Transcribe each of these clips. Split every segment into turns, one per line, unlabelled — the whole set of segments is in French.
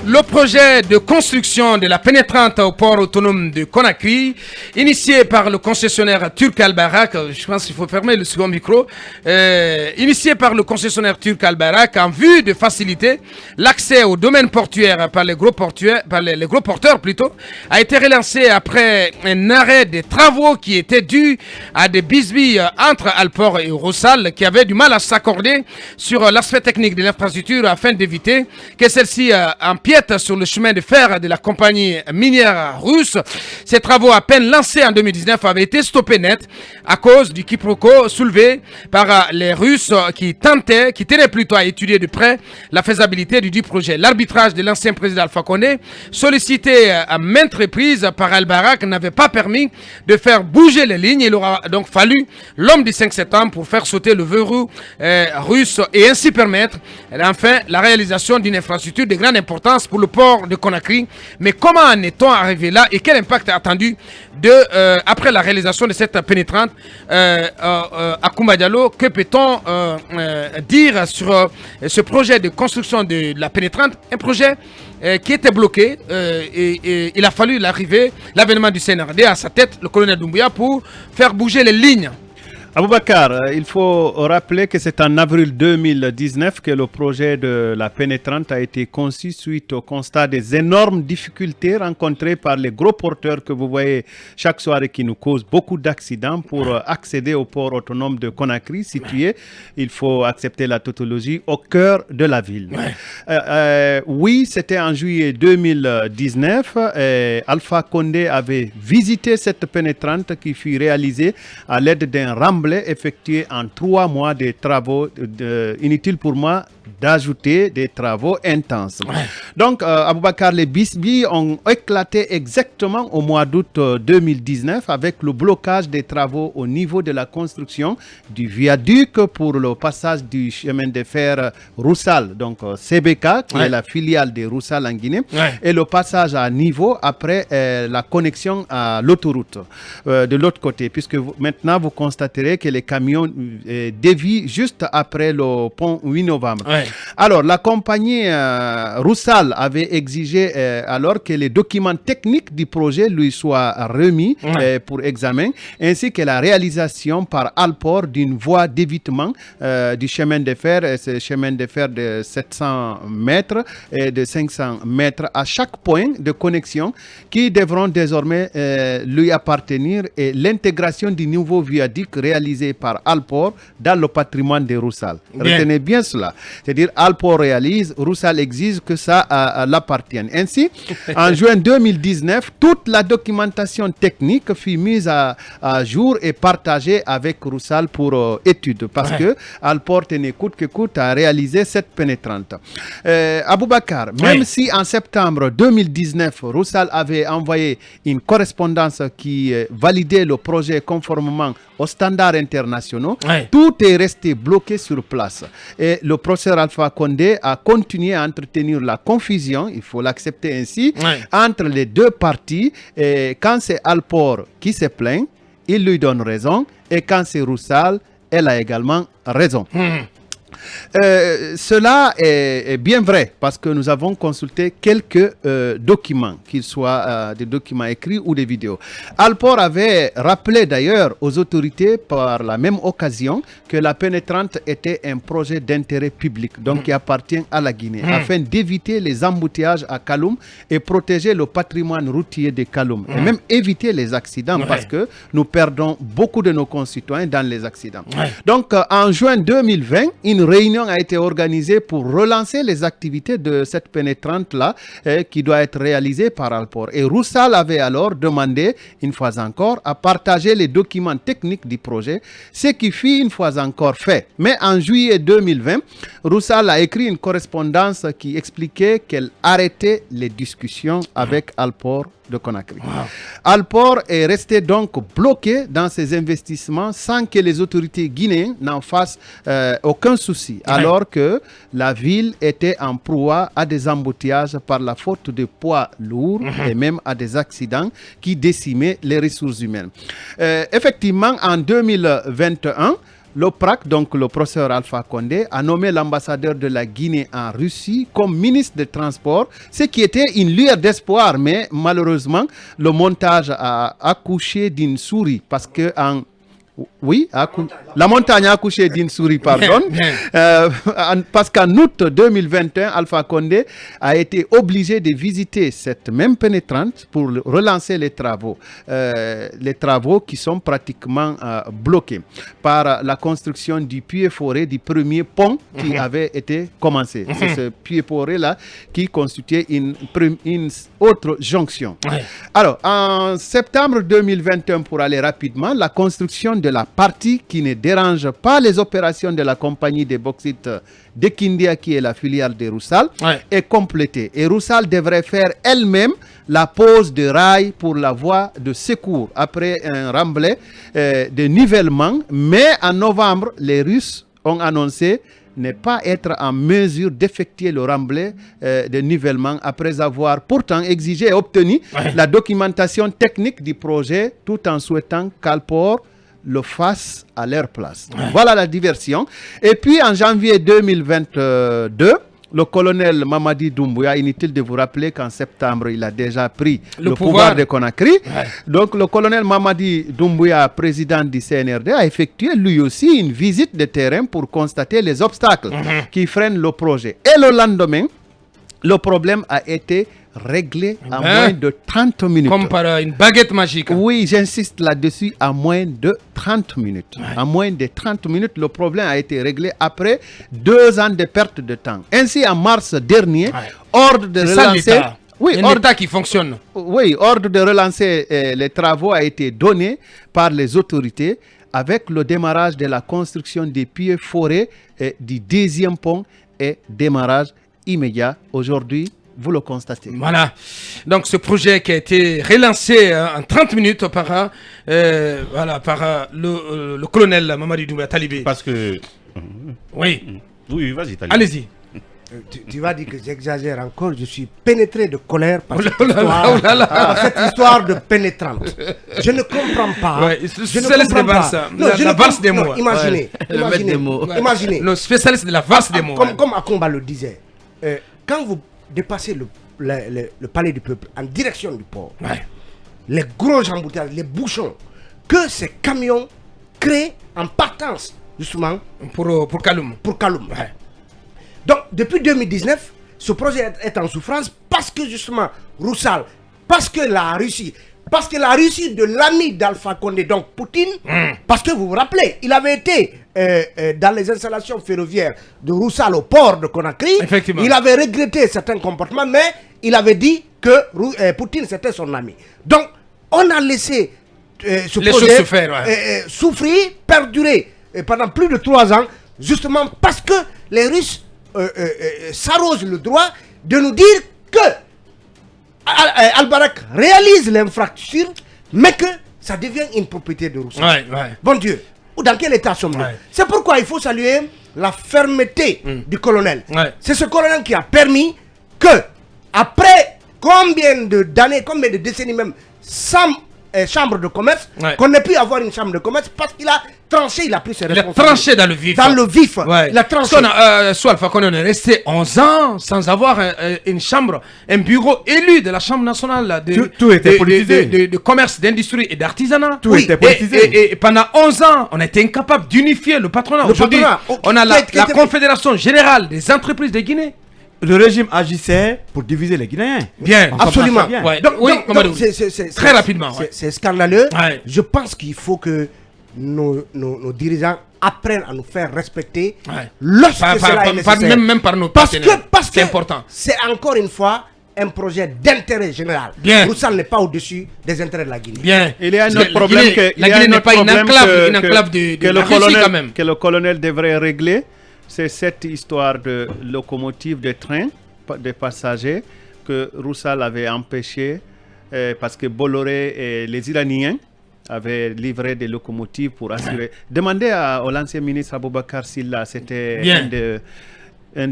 Le projet de construction de la pénétrante au port autonome de Conakry, initié par le concessionnaire turc Al-Barak, je pense qu'il faut fermer le second micro, initié par le concessionnaire turc Al-Barak en vue de faciliter l'accès au domaine portuaire par les gros porteurs plutôt, a été relancé après un arrêt des travaux qui étaient dus à des bisbilles entre Alport et Roussal qui avaient du mal à s'accorder sur l'aspect technique de l'infrastructure afin d'éviter que celle-ci empiète sur le chemin de fer de la compagnie minière russe. Ces travaux à peine lancés en 2019 avaient été stoppés net à cause du quiproquo soulevé par les Russes qui tenaient plutôt à étudier de près la faisabilité du projet. L'arbitrage de l'ancien président Alpha Condé, sollicité à maintes reprises par Al-Barak, n'avait pas permis de faire bouger les lignes. Il aura donc fallu l'homme du 5 septembre pour faire sauter le verrou russe et ainsi permettre enfin la réalisation d'une infrastructure de grande importance pour le port de Conakry. Mais comment en est-on arrivé là et quel impact est attendu après la réalisation de cette pénétrante à Koumba Diallo? Que peut-on dire sur ce projet de construction de la pénétrante? Un projet qui était bloqué et il a fallu l'avènement du CNRD à sa tête, le colonel Doumbouya, pour faire bouger les lignes.
Aboubacar, il faut rappeler que c'est en avril 2019 que le projet de la pénétrante a été conçu suite au constat des énormes difficultés rencontrées par les gros porteurs que vous voyez chaque soir et qui nous causent beaucoup d'accidents pour accéder au port autonome de Conakry, situé, il faut accepter la tautologie, au cœur de la ville. Oui, c'était en juillet 2019. Alpha Condé avait visité cette pénétrante qui fut réalisée à l'aide d'un remblai effectué en 3 mois de travaux inutile pour moi d'ajouter des travaux intenses. Donc, Aboubacar, les bisbilles ont éclaté exactement au mois d'août 2019 avec le blocage des travaux au niveau de la construction du viaduc pour le passage du chemin de fer Roussal, donc CBK, qui est la filiale de Roussal en Guinée, et le passage à niveau après la connexion à l'autoroute de l'autre côté, puisque maintenant vous constaterez que les camions dévient juste après le pont 8 novembre. Alors, la compagnie Roussal avait exigé alors que les documents techniques du projet lui soient remis pour examen, ainsi que la réalisation par Alport d'une voie d'évitement du chemin de fer, ce chemin de fer de 700 mètres et de 500 mètres à chaque point de connexion qui devront désormais lui appartenir, et l'intégration du nouveau viaduc réalisé par Alport dans le patrimoine de Roussal. Retenez bien cela. C'est-à-dire Alport réalise, Roussal exige que ça l'appartienne. Ainsi, en juin 2019, toute la documentation technique fut mise à jour et partagée avec Roussal pour étude, parce que Alport tenait coûte que coûte à réaliser cette pénétrante. Aboubacar, même si en septembre 2019, Roussal avait envoyé une correspondance qui validait le projet conformément aux standards internationaux, tout est resté bloqué sur place. Et le professeur Alpha Condé a continué à entretenir la confusion, il faut l'accepter ainsi, entre les deux parties. Et quand c'est Alport qui se plaint, il lui donne raison, et quand c'est Roussal, elle a également raison. Cela est bien vrai parce que nous avons consulté quelques documents, qu'ils soient des documents écrits ou des vidéos. Alport avait rappelé d'ailleurs aux autorités par la même occasion que la pénétrante était un projet d'intérêt public, donc qui appartient à la Guinée, afin d'éviter les embouteillages à Kaloum et protéger le patrimoine routier de Kaloum, et même éviter les accidents parce que nous perdons beaucoup de nos concitoyens dans les accidents. Donc en juin 2020, une réunion a été organisée pour relancer les activités de cette pénétrante-là qui doit être réalisée par Alport. Et Roussal avait alors demandé, une fois encore, à partager les documents techniques du projet, ce qui fut une fois encore fait. Mais en juillet 2020, Roussal a écrit une correspondance qui expliquait qu'elle arrêtait les discussions avec Alport de Conakry. Alport est resté donc bloqué dans ses investissements sans que les autorités guinéennes n'en fassent aucun souci, alors que la ville était en proie à des embouteillages par la faute de poids lourds et même à des accidents qui décimaient les ressources humaines. Effectivement, en 2021, l'OPRAC, donc le professeur Alpha Condé, a nommé l'ambassadeur de la Guinée en Russie comme ministre des Transports, ce qui était une lueur d'espoir, mais malheureusement, le montage a accouché d'une souris parce que la montagne a accouché d'une souris, pardon. Parce qu'en août 2021, Alpha Condé a été obligé de visiter cette même pénétrante pour relancer les travaux. Les travaux qui sont pratiquement bloqués par la construction du puits forêt du premier pont qui avait été commencé. C'est ce puits forêt-là qui constituait une autre jonction. Alors, en septembre 2021, pour aller rapidement, la construction de la partie qui ne dérange pas les opérations de la compagnie des bauxites de Kindia, qui est la filiale de Roussal, est complétée. Et Roussal devrait faire elle-même la pose de rails pour la voie de secours après un remblai de nivellement. Mais en novembre, les Russes ont annoncé ne pas être en mesure d'effectuer le remblai de nivellement après avoir pourtant exigé et obtenu la documentation technique du projet, tout en souhaitant qu'Alport le fasse à leur place. Voilà la diversion. Et puis en janvier 2022, le colonel Mamadi Doumbouya, inutile de vous rappeler qu'en septembre, il a déjà pris le pouvoir de Conakry. Donc le colonel Mamadi Doumbouya, président du CNRD, a effectué lui aussi une visite de terrain pour constater les obstacles qui freinent le projet. Et le lendemain, le problème a été réglé en moins de 30 minutes.
Comme par une baguette magique.
Oui, j'insiste là-dessus, à moins de 30 minutes. En moins de 30 minutes, le problème a été réglé après 2 ans de perte de temps. Ainsi, en mars dernier, ordre de relancer...
L'État qui fonctionne.
Oui, ordre de relancer les travaux a été donné par les autorités avec le démarrage de la construction des pieds forêts du 10e pont et démarrage immédiat aujourd'hui. Vous le constatez.
Voilà. Donc, ce projet qui a été relancé en 30 minutes par, le colonel Mamadi Doumbouya Talibé.
Parce que...
Oui,
vas-y, Talibé.
Allez-y.
Tu vas dire que j'exagère encore. Je suis pénétré de colère par
cette
histoire de pénétrante. Je ne comprends pas.
Je ne comprends pas. La valse des mots.
Imaginez.
Le spécialiste de la valse des mots.
Comme Akomba le disait, quand vous dépassez le palais du peuple en direction du port, les gros embouteillages, les bouchons que ces camions créent en partance justement
pour Kaloum.
Donc depuis 2019, ce projet est en souffrance parce que justement Roussal, parce que la Russie de l'ami d'Alpha Condé, donc Poutine, parce que vous vous rappelez, il avait été dans les installations ferroviaires de Roussal au port de Conakry. Il avait regretté certains comportements, mais il avait dit que Poutine c'était son ami. Donc on a laissé ce projet souffrir, perdurer pendant plus de 3 ans, justement parce que les Russes s'arrogent le droit de nous dire que Al-Barak réalise l'infrastructure, mais que ça devient une propriété de Roussal. Bon Dieu, ou dans quel état sommes-nous? C'est pourquoi il faut saluer la fermeté du colonel. C'est ce colonel qui a permis que, après combien de décennies même, sans chambre de commerce, qu'on ait pu avoir une chambre de commerce parce qu'il a tranché, il a pris ses responsabilités.
Il a tranché dans le vif.
Il a tranché.
Soit Alpha Condé, on est resté 11 ans sans avoir une chambre, un bureau élu de la Chambre nationale de commerce, d'industrie et d'artisanat.
Tout était politisé.
Et pendant 11 ans, on a été incapable d'unifier le patronat. Aujourd'hui, on a la Confédération Générale des entreprises de Guinée.
Le régime agissait pour diviser les Guinéens.
Bien,
absolument.
Donc, très rapidement.
C'est scandaleux. Je pense qu'il faut que nos dirigeants apprennent à nous faire respecter lorsque cela est nécessaire.
Même par nos partenaires.
Parce que
c'est important.
C'est encore une fois un projet d'intérêt général. Roussal n'est pas au-dessus des intérêts de la Guinée.
Bien.
Il y a un autre problème
la Guinée n'est pas une enclave de la Russie quand même.
Que le colonel devrait régler. C'est cette histoire de locomotive de train de passagers que Roussal avait empêché parce que Bolloré et les Iraniens avaient livré des locomotives pour assurer. Demandez à l'ancien ministre Aboubakar Silla, c'était un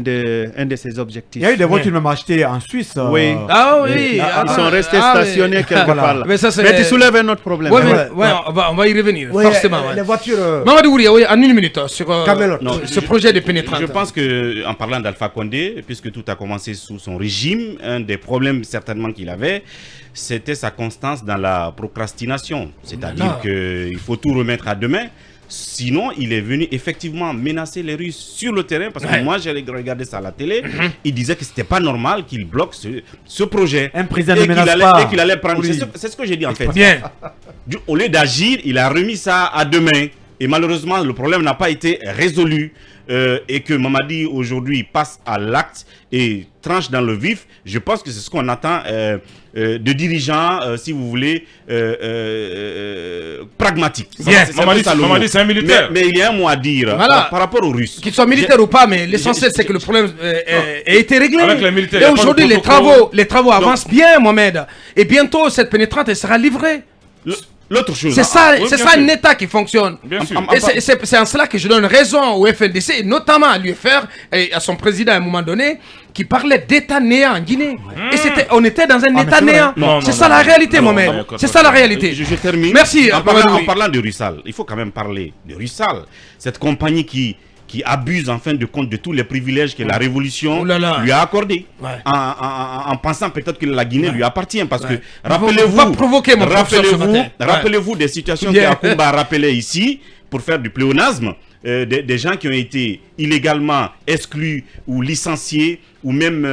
de ses objectifs.
Il y a eu des voitures même achetées en Suisse.
Oui.
Ah oui.
Ils sont restés stationnés quelque part là.
Mais ça, c'est-
Mais tu soulèves un autre problème.
Ouais,
hein.
on va y revenir,
Ouais,
forcément. ouais.
Les voitures.
Mamadou Ouria, oui, en une minute, sur
Camelot.
Non,
ce projet de pénétrante.
Je pense que, en parlant d'Alpha Condé, puisque tout a commencé sous son régime, un des problèmes certainement qu'il avait, c'était sa constance dans la procrastination. C'est-à-dire qu'il faut tout remettre à demain. Sinon, il est venu effectivement menacer les Russes sur le terrain, parce que moi j'ai regardé ça à la télé. Il disait que c'était pas normal qu'il bloque ce projet.
Un président
Et
ne menace pas.
et qu'il allait prendre.
Oui.
C'est ce que j'ai dit en fait.
Bien.
Au lieu d'agir, il a remis ça à demain. Et malheureusement, le problème n'a pas été résolu. Et que Mamadi aujourd'hui passe à l'acte et tranche dans le vif. Je pense que c'est ce qu'on attend de dirigeants, si vous voulez, pragmatiques.
Bien.
Mamadi, c'est un militaire.
Mais il y a un mot à dire
Voilà.
par rapport aux Russes.
Qu'ils soient militaires ou pas, mais l'essentiel c'est que le problème a été réglé.
Avec les militaires,
Et
y a pas de
aujourd'hui,
protocole.
les travaux avancent bien, Mohamed. Et bientôt, cette pénétrante elle sera livrée.
L'autre chose.
C'est ça,
oui,
c'est
bien
ça
sûr.
un État qui fonctionne.
Bien sûr.
Et c'est en cela que je donne raison au FNDC, et notamment à l'UFR et à son président à un moment donné, qui parlait d'État néant en Guinée. Et on était dans un État
c'est vrai.
néant.
Non,
C'est
non,
ça
non,
la
non.
réalité,
Non,
Mohamed.
non,
C'est ça la réalité.
Je termine.
Merci,
En
Mamadou.
parlant de Russal, il faut quand même parler de Russal. Cette compagnie qui abuse en fin de compte de tous les privilèges que la révolution
Oh là là.
lui a accordés.
Ouais.
En pensant peut-être que la Guinée lui appartient. Parce que,
Faut pas provoquer mon professeur ce matin.
rappelez-vous des situations
Bien.
qu'Akumba a rappelées ici pour faire du pléonasme. Des gens qui ont été illégalement exclus ou licenciés ou même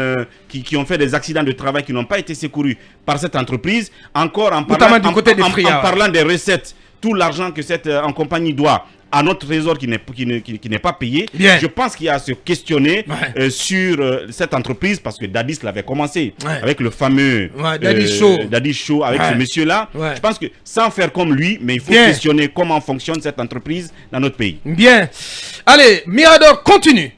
qui ont fait des accidents de travail qui n'ont pas été secourus par cette entreprise. Encore en
Notamment du côté des Fria,
en parlant des recettes, tout l'argent que cette compagnie doit à notre trésor qui n'est pas payé.
Bien.
Je pense qu'il y a à se questionner
Ouais.
sur cette entreprise, parce que Dadis l'avait commencé
Ouais.
avec le fameux
Dadis Show.
avec
Ouais.
ce monsieur-là.
Ouais.
Je pense que sans faire comme lui, mais il faut
Bien.
questionner comment fonctionne cette entreprise dans notre pays.
Bien. Allez, Mirador continue.